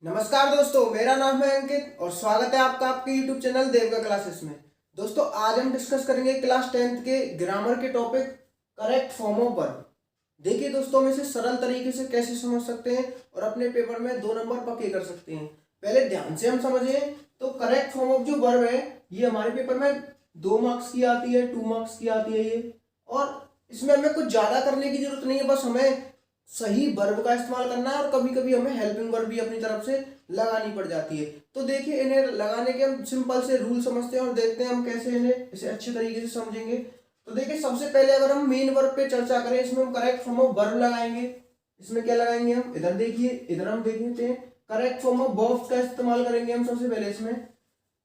नमस्कार दोस्तों, मेरा नाम है अंकित और स्वागत है आपका आपके YouTube चैनल देवका क्लासेस में। दोस्तों, आज हम डिस्कस करेंगे क्लास 10th के ग्रामर के टॉपिक करेक्ट फॉर्मों पर। देखिए दोस्तों, हम इसे सरल तरीके से कैसे समझ सकते हैं और अपने पेपर में 2 नंबर पक्के कर सकते हैं। पहले ध्यान से हम समझें तो करेक्ट फॉर्म ऑफ जो वर्ब है ये हमारे पेपर में 2 मार्क्स की आती है, 2 मार्क्स की आती है ये। और इसमें हमें कुछ ज़्यादा करने की जरूरत नहीं है, बस हमें सही वर्ब का इस्तेमाल करना है और कभी कभी हमें हेल्पिंग वर्ब भी अपनी तरफ से लगानी पड़ जाती है। तो देखिए, इन्हें लगाने के हम सिंपल से रूल समझते हैं और देखते हैं हम कैसे इन्हें इसे अच्छे तरीके से समझेंगे। तो देखिए, सबसे पहले अगर हम मेन वर्ब पे चर्चा करें, इसमें हम करेक्ट फॉर्म ऑफ वर्ब लगाएंगे। इसमें क्या लगाएंगे हम, इधर देखिए, इधर हम देख लेते हैं। करेक्ट फॉर्म ऑफ वर्ब का इस्तेमाल करेंगे हम सबसे पहले। इसमें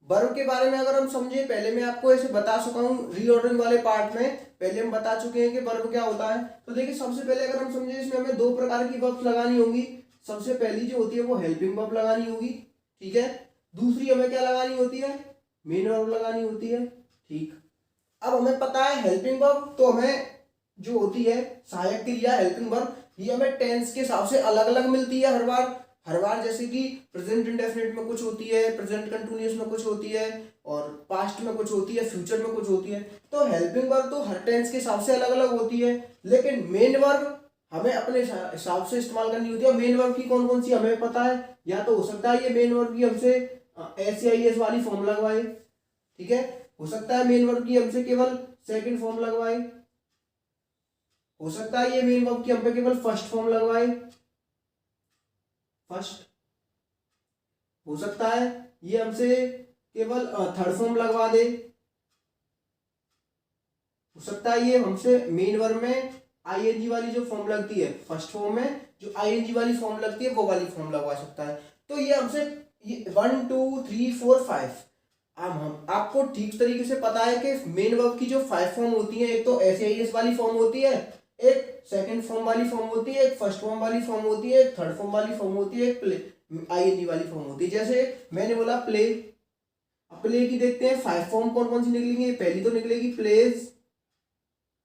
वर्ब के बारे में अगर हम समझे, पहले मैं आपको ऐसे बता चुका हूँ रीऑर्डरिंग वाले पार्ट में, पहले हम बता चुके हैं कि वर्ब क्या होता है। तो देखिए, सबसे पहले अगर हम समझे, इसमें हमें 2 प्रकार की वर्ब्स लगानी होंगी। सबसे पहली जो होती है वो हेल्पिंग वर्ब लगानी होगी, ठीक है। दूसरी हमें क्या लगानी होती है, मेन वर्ब लगानी होती है, ठीक। अब हमें पता है हेल्पिंग वर्ब तो हमें जो होती है सहायक क्रिया हेल्पिंग वर्ब, ये हमें टेंस के हिसाब से अलग अलग मिलती है हर बार। जैसे कि प्रेजेंट इंडेफिनिट में कुछ होती है, प्रेजेंट कंटिन्यूअस में कुछ होती है, और पास्ट में कुछ होती है, फ्यूचर में कुछ होती है। तो हेल्पिंग वर्ब तो हर टेंस के हिसाब से अलग अलग होती है, लेकिन मेन वर्ब हमें अपने हिसाब से इस्तेमाल करनी होती है। मेन वर्ब की कौन कौन सी हमें पता है, या तो हो सकता है ये मेन वर्ब की हमसे SAIS वाली फॉर्म लगवाए, ठीक है। हो सकता है मेन वर्ब की हमसे केवल सेकंड फॉर्म लगवाए, हो सकता है ये मेन वर्ब की हम पे केवल फर्स्ट फॉर्म लगवाए, फर्स्ट। हो सकता है ये हमसे केवल थर्ड फॉर्म लगवा दे। हो सकता है ये हमसे मेन वर्ब में ING वाली जो फॉर्म लगती है, फर्स्ट फॉर्म में जो ING वाली फॉर्म लगती है वो वाली फॉर्म लगवा सकता है। तो ये हमसे 1 2 3 4 5। अब हम आपको ठीक तरीके से पता है कि मेन वर्ब की जो 5 फॉर्म होती है, एक तो SAIS वाली फॉर्म होती है, एक सेकंड फॉर्म वाली फॉर्म होती है, एक फर्स्ट फॉर्म वाली फॉर्म होती है, एक थर्ड फॉर्म वाली फॉर्म होती है, एक प्ले ING वाली फॉर्म होती है। जैसे मैंने बोला प्ले, प्ले की देखते हैं 5 फॉर्म कौन कौन सी निकलेंगी। पहली तो निकलेगी प्लेज,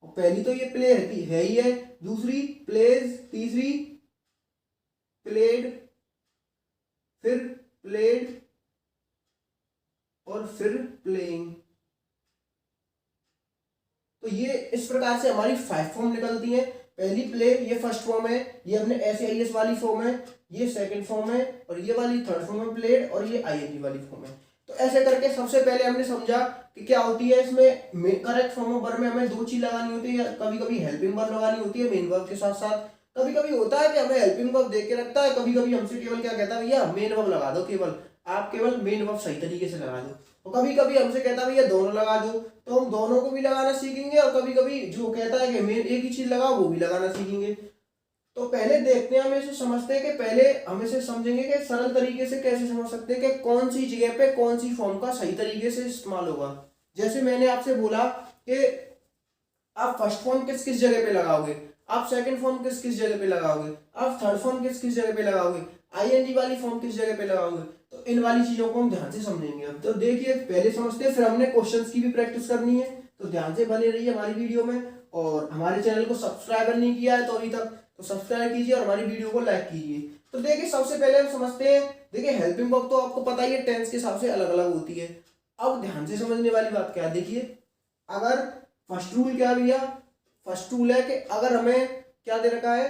और पहली तो ये प्ले है ही है। दूसरी प्लेज, तीसरी प्लेड, फिर प्लेड, और फिर प्लेइंग। तो ये इस प्रकार से हमारी 5 फॉर्म निकलती है। पहली प्ले ये फर्स्ट फॉर्म है, ये अपने SAIS वाली फॉर्म है, ये सेकंड फॉर्म है, और ये वाली थर्ड फॉर्म है प्लेड, और ये ING वाली फॉर्म है। तो ऐसे करके सबसे पहले हमने समझा कि क्या होती है इसमें करेक्ट फॉर्म ऑफ वर्ब में हमें 2 चीज लगानी होती है। कभी कभी हेल्पिंग वर्ब लगानी होती है मेन वर्ब के साथ साथ। कभी कभी होता है कि हमें हेल्पिंग वर्ब देख के रखता है, कभी कभी हमसे केवल क्या कहता है, भैया मेन वर्ब लगा दो, केवल आप केवल मेन वर्ब सही तरीके से लगा दो। और कभी कभी हमसे कहता है भैया दोनों लगा दो, तो हम दोनों को भी लगाना सीखेंगे, और कभी कभी जो कहता है कि मेन एक ही चीज लगाओ वो भी लगाना सीखेंगे। तो पहले देखते हैं, हम इसे समझते हैं कि पहले हम इसे समझेंगे कि सरल तरीके से कैसे समझ सकते हैं कि कौन सी जगह पे कौन सी फॉर्म का सही तरीके से इस्तेमाल होगा। जैसे मैंने आपसे बोला कि आप फर्स्ट फॉर्म किस किस जगह पे लगाओगे, आप सेकंड फॉर्म किस किस जगह पे लगाओगे, आप थर्ड फॉर्म किस किस जगह पे लगाओगे, ING वाली फॉर्म किस जगह पे लगाओगे। तो इन वाली चीजों को हम ध्यान से समझेंगे। अब तो देखिए, पहले समझते हैं, फिर हमने क्वेश्चंस की भी प्रैक्टिस करनी है। तो ध्यान से बने रहिए हमारी वीडियो में, और हमारे चैनल को सब्सक्राइब नहीं किया है तो अभी तक, तो सब्सक्राइब कीजिए और हमारी वीडियो को लाइक कीजिए। तो देखिए, सबसे पहले हम समझते हैं। देखिए, हेल्पिंग वर्ब तो आपको पता ही है टेंस के हिसाब से अलग अलग होती है। अब ध्यान से समझने वाली बात क्या है, देखिए, अगर फर्स्ट रूल क्या भैया, फर्स्ट रूल है कि अगर हमें क्या दे रखा है,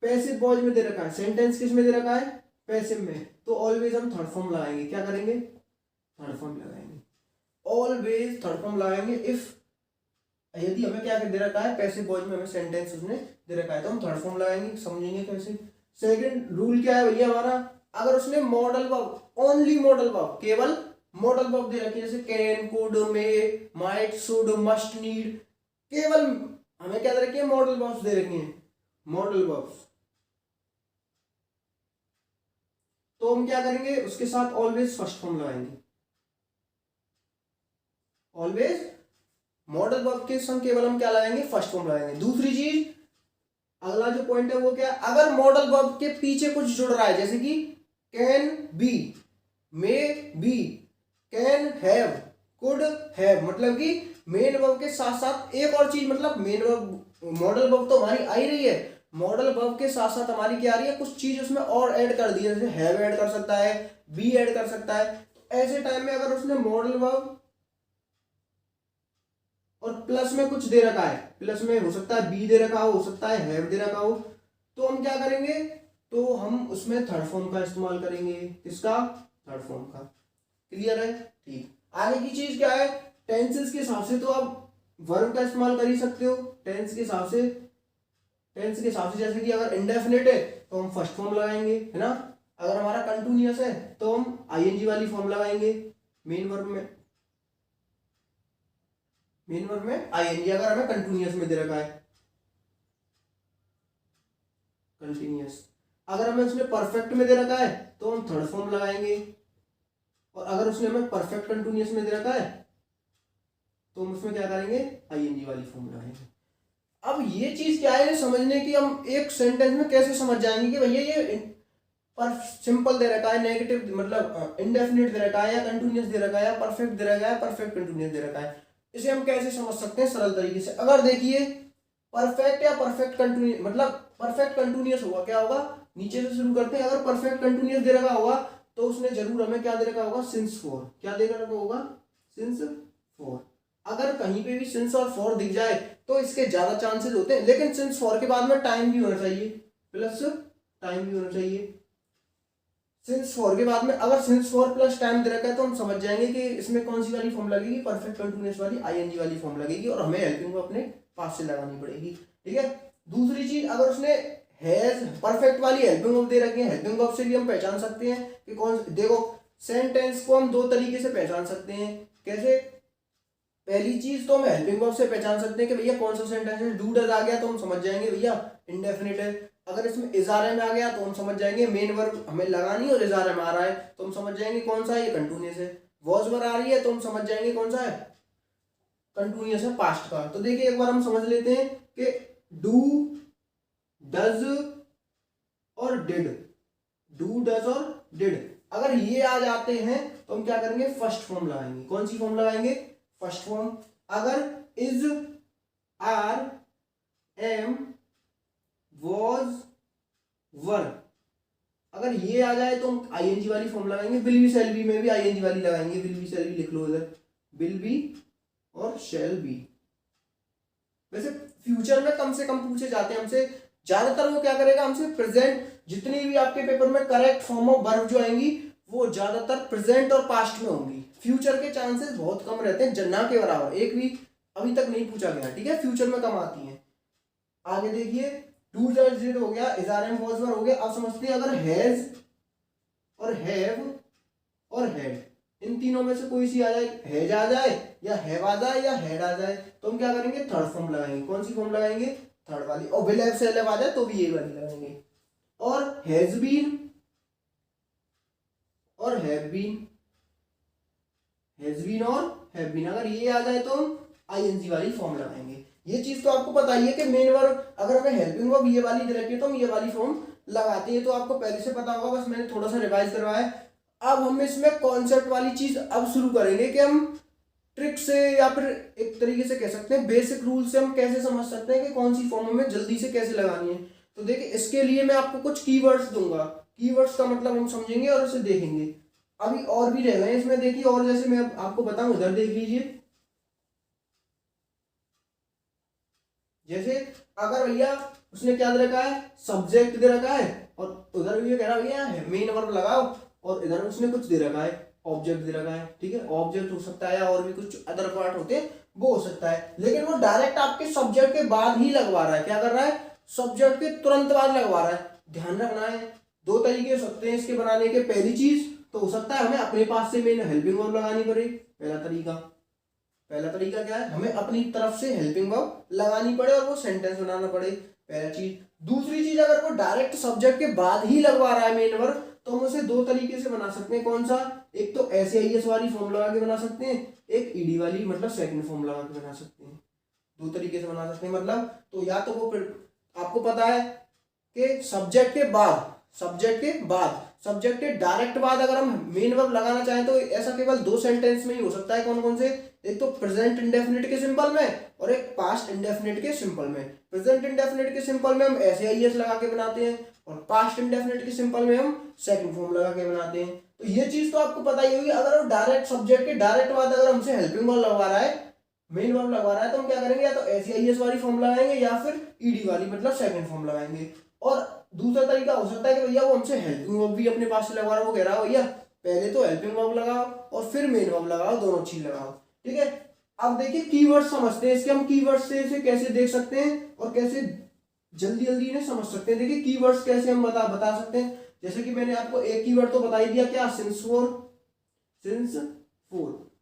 पैसिव वॉइस में दे रखा है, सेंटेंस किस में दे रखा है, पैसिव में, तो ऑलवेज हम थर्ड फॉर्म लगाएंगे। क्या करेंगे, थर्ड फॉर्म लगाएंगे, ऑलवेज थर्ड फॉर्म लगाएंगे। इफ यदि हमें क्या दे रखा है, पैसिव वॉइस में हमें सेंटेंस उसने दे रखा है, तो हम थर्ड फॉर्म लगाएंगे। समझेंगे कैसे। सेकंड रूल क्या है भैया हमारा, अगर उसने modal verb, only modal verb, केवल मॉडल वर्ब दे रखी है, जैसे can, could, may, might, should, must, need, केवल हमें क्या दे रखी है, मॉडल वर्ब्स दे रखी है, मॉडल वर्ब्स, तो हम क्या करेंगे, उसके साथ ऑलवेज फर्स्ट फॉर्म लगाएंगे। ऑलवेज मॉडल वर्ब के संग केवल हम क्या लगाएंगे, फर्स्ट फॉर्म लगाएंगे। दूसरी चीज, अगला जो पॉइंट है वो क्या, अगर मॉडल वर्ब के पीछे कुछ जुड़ रहा है, जैसे कि can be, may be, can have, could have, मतलब कि मेन वर्ब के साथ साथ एक और चीज, मतलब मेन वर्ब, मॉडल वर्ब तो हमारी आ ही रही है, मॉडल वर्ब के साथ साथ हमारी क्या आ रही है, कुछ चीज उसमें और ऐड कर दी है, जैसे हैव ऐड कर सकता है, बी ऐड कर सकता है। तो ऐसे टाइम में अगर उसने मॉडल वर्ब और प्लस में कुछ दे रखा है, प्लस में हो सकता है बी दे रखा हो सकता है हैव दे रखा हो, तो हम क्या करेंगे, तो हम उसमें थर्ड फॉर्म का इस्तेमाल करेंगे। किसका? थर्ड फॉर्म का। क्लियर है? ठीक। आगे की चीज क्या है, टेंसेस के हिसाब से तो आप वर्ब का इस्तेमाल कर ही सकते हो टेंस के हिसाब से। टेंस के हिसाब से जैसे कि अगर इंडेफिनिट है तो हम फर्स्ट फॉर्म लगाएंगे, है ना। अगर हमारा कंटिन्यूअस है तो हम आईएनजी वाली फॉर्म लगाएंगे मेन वर्ब में। मेन वर्ब में आईएनजी अगर हमें कंटिन्यूअस में दे रखा है, कंटिन्यूअस। अगर हमें उसने परफेक्ट में दे रखा है तो हम थर्ड फॉर्म लगाएंगे, और अगर उसने हमें परफेक्ट कंटिन्यूअस में दे रखा है तो हम उसमें क्या करेंगे, आईएनजी वाली फॉर्म लगाएंगे। अब ये चीज क्या है समझने की, हम एक सेंटेंस में कैसे समझ जाएंगे कि भैया ये पर सिंपल दे रखा है, नेगेटिव मतलब इंडेफिनिट दे रखा है, या कंटिन्यूअस दे रखा है, या परफेक्ट दे रखा है, परफेक्ट कंटिन्यूअस दे रखा है। इसे हम कैसे समझ सकते हैं सरल तरीके से। अगर देखिए परफेक्ट या परफेक्ट कंटिन्यूअस, मतलब परफेक्ट कंटिन्यूअस होगा क्या होगा, नीचे से शुरू करते हैं। अगर परफेक्ट कंटिन्यूअस दे रखा होगा तो उसने जरूर हमें क्या दे रखा होगा, सिंस फॉर। क्या दे रखा होगा, सिंस फॉर। अगर कहीं पे भी सिंस और फॉर दिख जाए तो इसके ज्यादा चांसेस होते हैं, लेकिन सिंस फॉर के बाद में टाइम भी होना चाहिए, प्लस टाइम भी होना चाहिए। सिंस फॉर के बाद में अगर सिंस फॉर प्लस टाइम दे रखा है तो हम समझ जाएंगे कि इसमें कौन सी वाली फॉर्म लगेगी, परफेक्ट कंटिन्यूअस वाली आईएनजी वाली फॉर्म लगेगी, और हमें हेल्पिंग को अपने पास से लगानी पड़ेगी। ठीक है। दूसरी चीज, अगर उसने हैज परफेक्ट वाली हेल्पिंग वर्ब दे रखी है, हेल्पिंग वर्ब से भी हम पहचान सकते हैं कि कौन, देखो सेंटेंस को हम दो तरीके से पहचान सकते हैं। कैसे? पहली चीज तो हम हेल्पिंग वर्ब से पहचान सकते हैं कि भैया कौन सा सेंटेंस है। डू डज आ गया तो हम समझ जाएंगे भैया इंडेफिनिट है। अगर इसमें इजारे में आ गया तो हम समझ जाएंगे मेन वर्ब हमें लगानी और इजारे में आ रहा है तो हम समझ जाएंगे कौन सा है, ये कंटिन्यूअस है। वॉज वर आ रही है तो हम समझ जाएंगे कौन सा है, कंटिन्यूअस है, पास्ट का। तो देखिए एक बार हम समझ लेते हैं कि डू, डज और डिड, डू डज और डिड अगर ये आ जाते हैं तो हम क्या करेंगे, फर्स्ट फॉर्म लगाएंगे। कौन सी फॉर्म लगाएंगे, फर्स्ट फॉर्म। अगर इज, आर, एम, वॉज, वर अगर ये आ जाए तो हम आईएनजी वाली फॉर्म लगाएंगे। विल बी शैल बी में भी आईएनजी वाली लगाएंगे। विल बी शैल बी लिख लो इधर, विल बी और शैल बी। वैसे फ्यूचर में कम से कम पूछे जाते हैं हमसे, ज्यादातर वो क्या करेगा हमसे प्रेजेंट, जितनी भी आपके पेपर में करेक्ट फॉर्म ऑफ वर्ब जो आएंगी वो ज्यादातर प्रेजेंट और पास्ट में होंगी। फ्यूचर के चांसेस बहुत कम रहते हैं, ना के बराबर, एक भी अभी तक नहीं पूछा गया। ठीक है, फ्यूचर में कम आती है। आगे देखिए, डू डज डिड हो गया, is are am was were हो गया। अब समझते हैं अगर हैज और हैव और हैड इन तीनों में से कोई सी आ जाए, हैज आ जाए या हैव आ जाए या हैड आ जाए, तो हम क्या करेंगे, थर्ड फॉर्म लगाएंगे। कौन सी फॉर्म लगाएंगे, थर्ड वाली। और विल हैव से आ जाए तो भी ये वाली लगाएंगे। और हैज बीन और हैव बीन, हैज बीन और हैव बीन अगर ये आ जाए तो हम आईएनजी वाली फॉर्म लगाएंगे। ये चीज तो आपको पता ही है कि मेन वर्ब अगर हमें हेल्पिंग वर्ब ये वाली दे रखी है तो हम ये वाली फॉर्म लगाते हैं। तो आपको पहले से पता होगा, बस मैंने थोड़ा सा रिवाइज करवाया है। अब हम इसमें कॉन्सेप्ट वाली चीज अब शुरू करेंगे कि हम ट्रिक से या फिर एक तरीके से कह सकते हैं बेसिक रूल से हम कैसे समझ सकते हैं कि कौन सी फॉर्म हमें जल्दी से कैसे लगानी है। तो देखिए इसके लिए मैं आपको कुछ कीवर्ड्स दूंगा। कीवर्ड्स का मतलब हम समझेंगे और उसे देखेंगे। अभी और भी रह गए इसमें, देखिए और जैसे मैं आपको बताऊं, इधर देख लीजिए। जैसे अगर भैया उसने क्या दे रखा है, सब्जेक्ट दे रखा है, और उधर भी कह रहा भैया मेन वर्ब लगाओ, और इधर उसने कुछ दे रखा है, ऑब्जेक्ट दे रखा है। ठीक है, ऑब्जेक्ट हो सकता है और भी कुछ अदर पार्ट होते हैं वो हो सकता है, लेकिन वो डायरेक्ट आपके सब्जेक्ट के बाद ही लगवा रहा है। क्या कर रहा है, सब्जेक्ट के तुरंत बाद लगवा रहा है। ध्यान रखना है, दो तरीके हो सकते हैं इसके बनाने के। पहली चीज तो हो सकता है हमें अपने पास से मेन हेल्पिंग वर्ब लगानी पड़े। पहला तरीका क्या है, हमें अपनी तरफ से हेल्पिंग वर्ब लगानी पड़े और वो सेंटेंस बनाना पड़े, पहला चीज। दूसरी चीज, अगर वो डायरेक्ट सब्जेक्ट के बाद ही लगवा रहा है मेन वर्ब तो हम उसे दो तरीके से बना सकते हैं। कौन सा, एक तो एसआईएस वाली फॉर्म लगा के बना सकते हैं, एक ईडी वाली मतलब सेकंड फॉर्म लगा के बना सकते हैं। दो तरीके से बना सकते हैं। मतलब तो या तो वो आपको पता है कि सब्जेक्ट के डायरेक्ट बाद अगर हम मेन वर्ब लगाना चाहें तो ऐसा केवल दो सेंटेंस में ही हो सकता है। कौन कौन से, एक तो प्रेजेंट इंडेफिनिट के सिंपल में और एक पास्ट इंडेफिनिट के सिंपल में। प्रेजेंट इंडेफिनिट के सिंपल में हम SAIS लगा के बनाते हैं और पास्ट इंडेफिनिट के सिंपल में हम सेकंड फॉर्म लगा के बनाते हैं। तो ये चीज तो आपको पता ही होगी। अगर वो डायरेक्ट सब्जेक्ट के डायरेक्ट बाद अगर हमसे हेल्पिंग वर्ब लगवा रहा है, मेन वर्ब लगवा रहा है, तो हम क्या करेंगे, या तो SAIS वाली फॉर्म लगाएंगे या फिर ED वाली मतलब सेकंड फॉर्म लगाएंगे। और दूसरा तरीका हो सकता है कि भैया वो हमसे हेल्पिंग वर्ब भी अपने पास से लगवा रहा है, वो कह रहा है भैया पहले तो हेल्पिंग वर्ब लगाओ और फिर मेन वर्ब लगाओ, दोनों चीज लगाओ। ठीक है, अब देखिए कीवर्ड समझते हैं इसके। हम कीवर्ड से इसे कैसे देख सकते हैं और कैसे जल्दी जल्दी इन्हें समझ सकते हैं। देखिए कीवर्ड्स कैसे हम बता सकते हैं। जैसे कि मैंने आपको एक कीवर्ड तो बता ही दिया, क्या, सिंस फोर।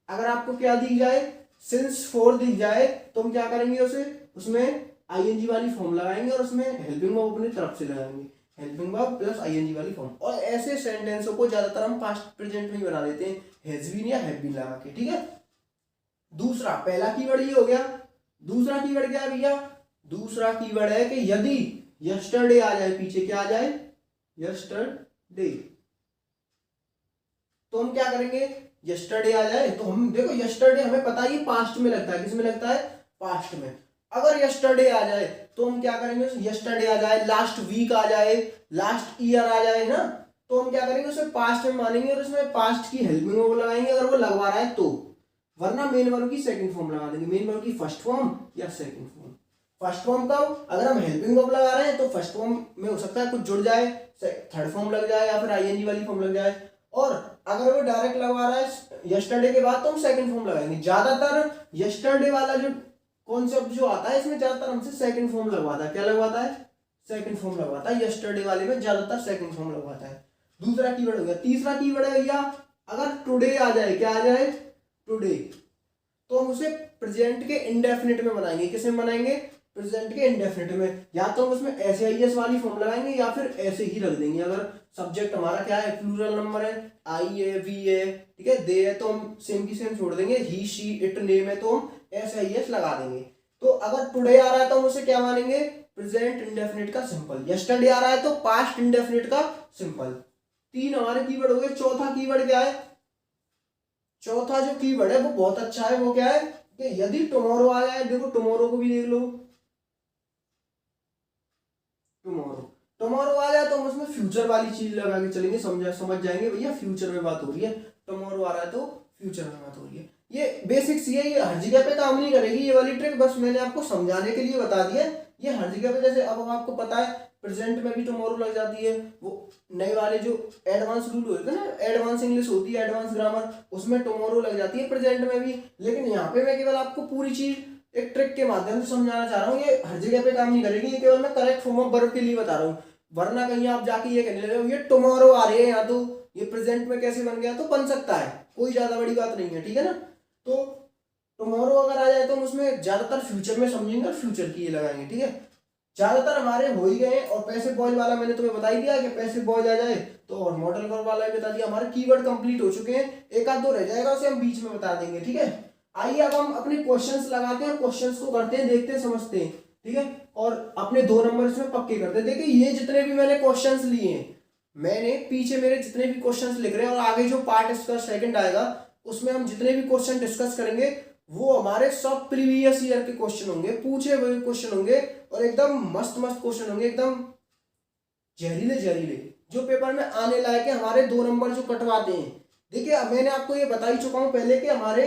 अगर आपको क्या दी जाए, सिंस फोर दिख जाए, तो हम क्या करेंगे, उसमें ING वाली फॉर्म लगाएंगे और उसमें हेल्पिंग वर्ब अपनी तरफ से लगाएंगे, हेल्पिंग वर्ब प्लस ING वाली फॉर्म। और ऐसे सेंटेंसों को ज्यादातर हम पास्ट प्रेजेंट में ही बना देते हैं, हैज बीन या हैव बीन लगा के। ठीक है, दूसरा, पहला कीवर्ड ये हो गया। दूसरा कीवर्ड क्या है भैया, दूसरा कीवर्ड है कि यदि यस्टरडे आ जाए, पीछे क्या आ जाए, यस्टरडे, तो हम क्या करेंगे, यस्टरडे आ जाए तो हम देखो यस्टरडे हमें पता है पास्ट में लगता है, किस में लगता है, पास्ट में। अगर यस्टरडे आ जाए तो हम क्या करेंगे, यस्टरडे आ जाए, लास्ट वीक आ जाए, लास्ट ईयर आ जाए ना, तो हम क्या करेंगे, उसे पास्ट में मानेंगे और उसमें पास्ट की हेल्पिंग वर्ब लगाएंगे अगर वो लगवा रहा है तो, वरना मेन वर्ब की सेकंड फॉर्म लगा देंगे, मेन वर्ब की फर्स्ट फॉर्म या सेकंड फॉर्म। फर्स्ट फॉर्म का अगर हम हेल्पिंग वर्ब लगा रहे हैं तो फर्स्ट फॉर्म में हो सकता है कुछ जुड़ जाए, थर्ड फॉर्म लग जाए या फिर ING वाली फॉर्म लग जाए। और अगर वो डायरेक्ट लगवा रहा है यस्टरडे के बाद तो हम सेकंड फॉर्म लगाएंगे। ज्यादातर यस्टरडे वाला जो कॉन्सेप्ट जो आता है इसमें ज्यादातर हमसे सेकंड फॉर्म लगवाता है। क्या लगवाता है, सेकंड फॉर्म लगवाता है। यस्टरडे वाले में ज्यादातर सेकंड फॉर्म लगवाता है। दूसरा कीवर्ड हो गया। तीसरा कीवर्ड है भैया, अगर टुडे आ जाए, क्या आ जाए, टुडे, तो हम उसे प्रेजेंट के इंडेफिनिट में बनाएंगे। किस में बनाएंगे, प्रेजेंट के इंडेफिनिट में। या तो हम उसमें SAIS वाली फॉर्म लगाएंगे या फिर ऐसे ही रख देंगे। अगर सब्जेक्ट हमारा क्या है, प्लूरल नंबर है, I है, V है, ठीक है, दे है, तो हम सेम की सेम छोड़ देंगे। ही, शी, इट, नेम है तो हम SAIS लगा देंगे। तो अगर टुडे आ रहा है तो हम उसे क्या मानेंगे, प्रेजेंट इंडेफिनिट का सिंपल। यस्टरडे आ रहा है तो पास्ट इंडेफिनिट का सिंपल। तीन हमारे कीवर्ड हो गए। चौथा कीवर्ड क्या है, चौथा जो कीवर्ड है वो बहुत अच्छा है। वो क्या है कि यदि टुमारो आ जाए, देखो टुमारो को भी देख लो, टुमारो आ जाए तो हम उसमें फ्यूचर वाली चीज लगा के चलेंगे, समझ जाएंगे भैया फ्यूचर में बात हो रही है। टुमारो आ रहा है तो फ्यूचर में बात हो रही है। ये बेसिक्स है, ये हर जगह पे काम नहीं करेगी ये वाली ट्रिक, बस मैंने आपको समझाने के लिए बता दिया। ये हर जगह पे, जैसे अब आपको पता है प्रेजेंट में भी टुमारो लग जाती है। वो नए वाले जो एडवांस रूल होते हैं ना, एडवांस इंग्लिश होती है, एडवांस ग्रामर, उसमें टुमारो लग जाती है प्रेजेंट में भी। लेकिन यहाँ पे मैं केवल आपको पूरी चीज एक ट्रिक के माध्यम से समझाना चाह रहा हूँ। ये हर जगह पे काम नहीं करेगी, ये केवल मैं करेक्ट फॉर्म ऑफ वर्ब के लिए बता रहा हूँ। वरना कहीं आप जाके ये कहने लगे ये टुमारो आ रही है यहाँ, तो ये प्रेजेंट में कैसे बन गया, तो बन सकता है, कोई ज्यादा बड़ी बात नहीं है। ठीक है ना, तो टुमारो अगर आ जाए तो हम उसमें ज्यादातर फ्यूचर में समझेंगे और फ्यूचर की ये लगाएंगे। ठीक है, ज्यादातर हमारे हो ही गए। और पैसिव वॉइस वाला मैंने तुम्हें बता ही दिया कि पैसिव वॉइस आ जाए तो, और मॉडल वर्ब वाला भी बता दिया। हमारे कीवर्ड कंप्लीट हो चुके हैं, एक आध दो रह जाएगा उसे हम बीच में बता देंगे। ठीक है, आइए अब हम अपने क्वेश्चंस लगाते हैं, क्वेश्चंस को करते हैं, देखते हैं, समझते हैं। ठीक है, और अपने 2 नंबर इसमें पक्के करते हैं। देखिए ये जितने भी मैंने क्वेश्चंस लिए हैं, मैंने पीछे मेरे जितने भी क्वेश्चंस लिख रहे हैं और आगे जो पार्ट इसका सेकंड आएगा उसमें हम जितने भी क्वेश्चन डिस्कस करेंगे वो हमारे सब प्रीवियस ईयर के क्वेश्चन होंगे, पूछे हुए क्वेश्चन होंगे और एकदम मस्त मस्त क्वेश्चन होंगे, एकदम जहरीले जहरीले, जो पेपर में आने लायक है, हमारे 2 नंबर जो कटवाते हैं। देखिए मैंने आपको ये बता ही चुका हूं पहले कि हमारे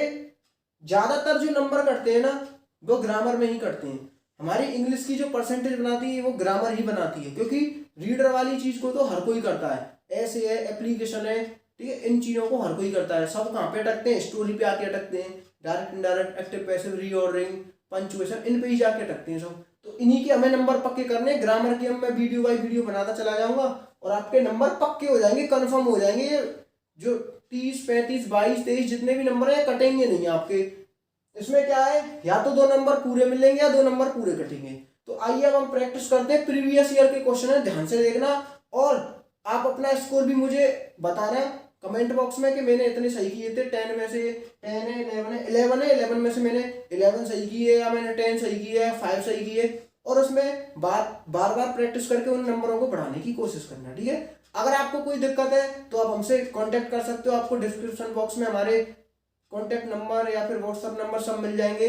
ज्यादातर जो नंबर कटते हैं ना वो ग्रामर में ही कटते हैं। हमारी इंग्लिश की जो परसेंटेज बनाती है वो ग्रामर ही बनाती है, क्योंकि रीडर वाली चीज को तो हर कोई करता है, ऐसे है, एप्लीकेशन है, ठीक है, इन चीजों को हर कोई करता है। सब कहाँ पे अटकते हैं, स्टोरी पे आके अटकते हैं, direct indirect, active passive, reordering, punctuation, इन पे ही जाके अटकते हैं सब। तो इन्हीं के हमें नंबर पक्के करने। ग्रामर की हम मैं वीडियो बाई वीडियो बनाता चला जाऊंगा और आपके नंबर पक्के हो जाएंगे, कन्फर्म हो जाएंगे। जो 30, 35, 22, 23 जितने भी नंबर है कटेंगे नहीं आपके। इसमें क्या है, या तो 2 नंबर पूरे मिलेंगे या 2 नंबर पूरे कटेंगे। तो आइए अब हम प्रैक्टिस करते हैं। प्रीवियस ईयर के क्वेश्चन है, ध्यान से देखना और आप अपना स्कोर भी मुझे बताना कमेंट बॉक्स में कि मैंने इतने सही किए थे। 10 में से 10 है, 11 है, 11 में से मैंने 11 सही किए या मैंने 10 सही किए, 5 सही किए। और उसमें बार बार प्रैक्टिस करके उन नंबरों को बढ़ाने की कोशिश करना। ठीक है, अगर आपको कोई दिक्कत है तो आप हमसे कांटेक्ट कर सकते हो। आपको डिस्क्रिप्शन बॉक्स में हमारे कॉन्टैक्ट नंबर या फिर व्हाट्सएप नंबर सब मिल जाएंगे।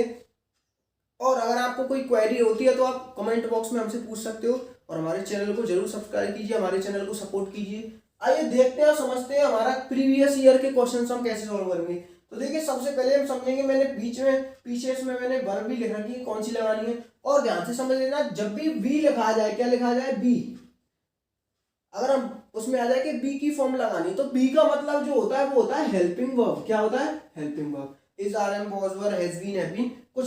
और अगर आपको कोई क्वेरी होती है तो आप कमेंट बॉक्स में हमसे पूछ सकते हो, और हमारे चैनल को जरूर सब्सक्राइब कीजिए, हमारे चैनल को सपोर्ट कीजिए। आइए देखते हैं और समझते हैं हमारा प्रीवियस ईयर के क्वेश्चन हम कैसे सॉल्व करेंगे। तो देखिए सबसे पहले हम समझेंगे, मैंने बीच में पीछे इसमें मैंने वर्ब भी लिख रखी है, कौन सी लगानी है। और ध्यान से समझ लेना, जब भी वी लिखा जाए, क्या लिखा जाए, बी, अगर हम उसमें आ जाए कि बी की फॉर्म लगानी, तो बी का मतलब जो होता है वो होता है हेल्पिंग वर्ब। क्या होता है, helping verb. Is, are, am, was, were, has been, have been, कुछ